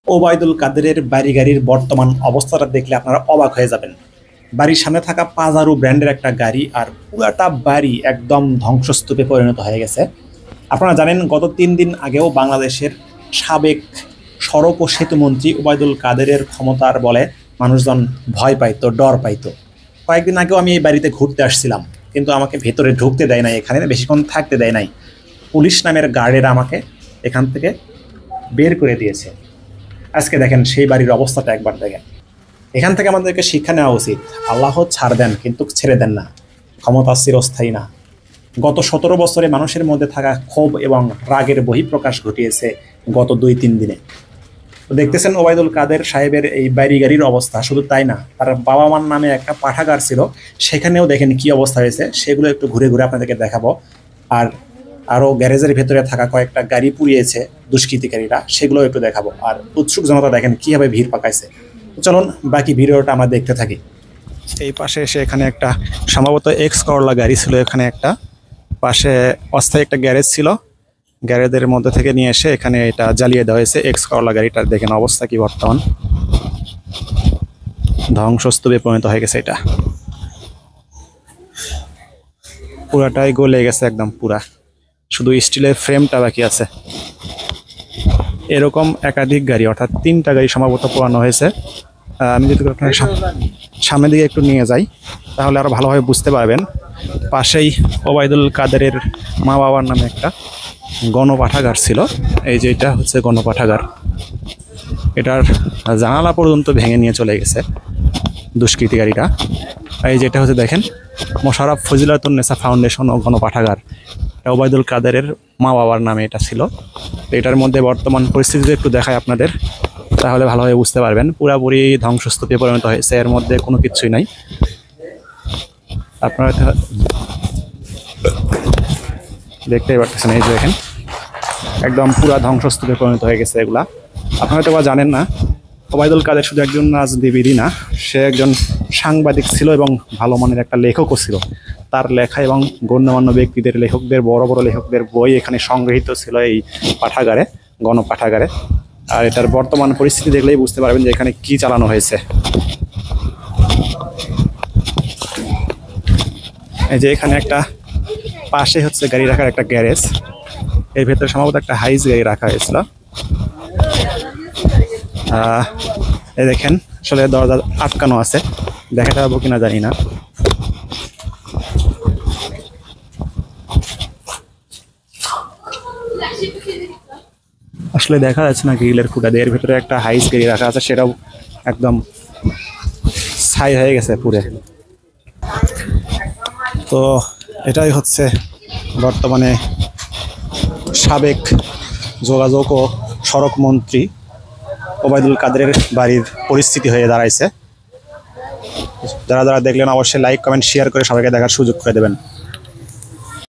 ওবায়দুল কাদেরের বাড়ি গাড়ির বর্তমান অবস্থাটা দেখলে আপনারা অবাক হয়ে যাবেন। বাড়ির সামনে থাকা পাজারু ব্র্যান্ডের একটা গাড়ি, আর পুরাটা বাড়ি একদম ধ্বংসস্তূপে পরিণত হয়ে গেছে। আপনারা জানেন গত 3 দিন আগেও বাংলাদেশের সাবেক সড়ক ও সেতু মন্ত্রী ওবায়দুল কাদেরের ক্ষমতার বলে মানুষজন ভয় পাইতো, ডর পাইতো। কয়েকদিন আগেও আমি এই বাড়িতে ঘুরতে আসছিলাম, কিন্তু আমাকে ভেতরে ঢুকতে দেয় নাই, এখানে বেশিক্ষণ থাকতে দেয় নাই। পুলিশ নামের গার্ডেরা আমাকে এখান থেকে বের করে দিয়েছে। আজকে দেখেন সেই বাড়ির অবস্থাটা একবার দেখেন। এখান থেকে আমাদেরকে শিক্ষা নেওয়া উচিত, আল্লাহ ছাড় দেন কিন্তু ছেড়ে দেন না, ক্ষমতা চিরস্থায়ী না। গত 17 বছরে মানুষের মধ্যে থাকা ক্ষোভ এবং রাগের বহিঃপ্রকাশ ঘটিয়েছে গত 2-3 দিনে। তো দেখতেছেন ওবায়দুল কাদের সাহেবের এই বাড়ি গাড়ির অবস্থা। শুধু তাই না, তার বাবা মার নামে একটা পাঠাগার ছিল, সেখানেও দেখেন কি অবস্থা হয়েছে, সেগুলো একটু ঘুরে ঘুরে আপনাদেরকে দেখাবো। আর আরও গ্যারেজের ভেতরে থাকা কয়েকটা গাড়ি পুড়িয়েছে দুষ্কৃতিকারীরা, সেগুলো একটু দেখাবো। আর উৎসুক জনতা দেখেন কীভাবে ভিড় পাকাইছে। চলুন বাকি ভিডিওটা আমরা দেখতে থাকি। এই পাশে এসে এখানে একটা সম্ভবত এক্স করলা গাড়ি ছিল, এখানে একটা পাশে অস্থায়ী একটা গ্যারেজ ছিল, গ্যারেজের মধ্যে থেকে নিয়ে এসে এখানে এটা জ্বালিয়ে দেওয়া হয়েছে। এক্স করলা গাড়িটার দেখেন অবস্থা কি, বর্তমান ধ্বংসস্তূপে পরিণত হয়ে গেছে। এটা পুরাটাই গলে গেছে একদম পুরা, শুধু স্টিলের ফ্রেমটা বাকি আছে। এরকম একাধিক গাড়ি, অর্থাৎ 3টা গাড়ি সম্ভবত পোড়ানো হয়েছে। আমি যদি আপনার সামনের দিকে একটু নিয়ে যাই তাহলে আরো ভালোভাবে বুঝতে পারবেন। পাশেই ওবায়দুল কাদেরের মা বাবার নামে একটা গণপাঠাগার ছিল। এই যে এটা হচ্ছে গণপাঠাগার, এটার জানালা পর্যন্ত ভেঙে নিয়ে চলে গেছে দুষ্কৃতিকারীরা। এই যেটা হচ্ছে দেখেন মোশাররফ ফজিলাতুন্নেসা ফাউন্ডেশন ও গণপাঠাগার, ওবায়দুল কাদেরের মা বাবার নামে এটা ছিল। এটার মধ্যে বর্তমান পরিস্থিতিতে একটু দেখায় আপনাদের, তাহলে ভালোভাবে বুঝতে পারবেন। পুরাপুরি ধ্বংসস্তূপে পরিণত হয়েছে, এর মধ্যে কোনো কিছুই নাই। আপনারা দেখতেই পাচ্ছেন, এই যে দেখেন একদম পুরা ধ্বংসস্তূপে পরিণত হয়ে গেছে এগুলা। আপনারা হয়তো বা জানেন না, ওবায়দুল কাদের শুধু একজন রাজনীতিবিদই না, সে একজন সাংবাদিক ছিল এবং ভালো মানের একটা লেখকও ছিল। তার লেখা এবং গণ্যমান্য ব্যক্তিদের, লেখকদের, বড় বড় লেখকদের বই এখানে সংগৃহীত ছিল এই পাঠাগারে, গণপাঠাগারে। আর এটার বর্তমান পরিস্থিতি দেখলেই বুঝতে পারবেন যে এখানে কি চালানো হয়েছে। এই যে এখানে একটা পাশে হচ্ছে গাড়ি রাখার একটা গ্যারেজ, এর ভেতরে সম্ভবত একটা হাইস গাড়ি রাখা হয়েছিল। এই দেখেন আসলে দরজা আটকানো আছে, দেখাতে পারবো কিনা জানি না। আসলে দেখা যাচ্ছে না গ্রিলের ফুটা দিয়ে। এর ভিতরে একটা হাইস গাড়ি রাখা আছে, সেটাও একদম ছাই হয়ে গেছে পুরে। তো এটাই হচ্ছে বর্তমানে সাবেক যোগাযোগ ও সড়ক মন্ত্রী ওবায়দুল কাদেরের বাড়ির পরিস্থিতি হয়ে দাঁড়াইছে। যারা যারা দেখলেন অবশ্যই লাইক, কমেন্ট, শেয়ার করে সবাইকে দেখার সুযোগ করে দেবেন।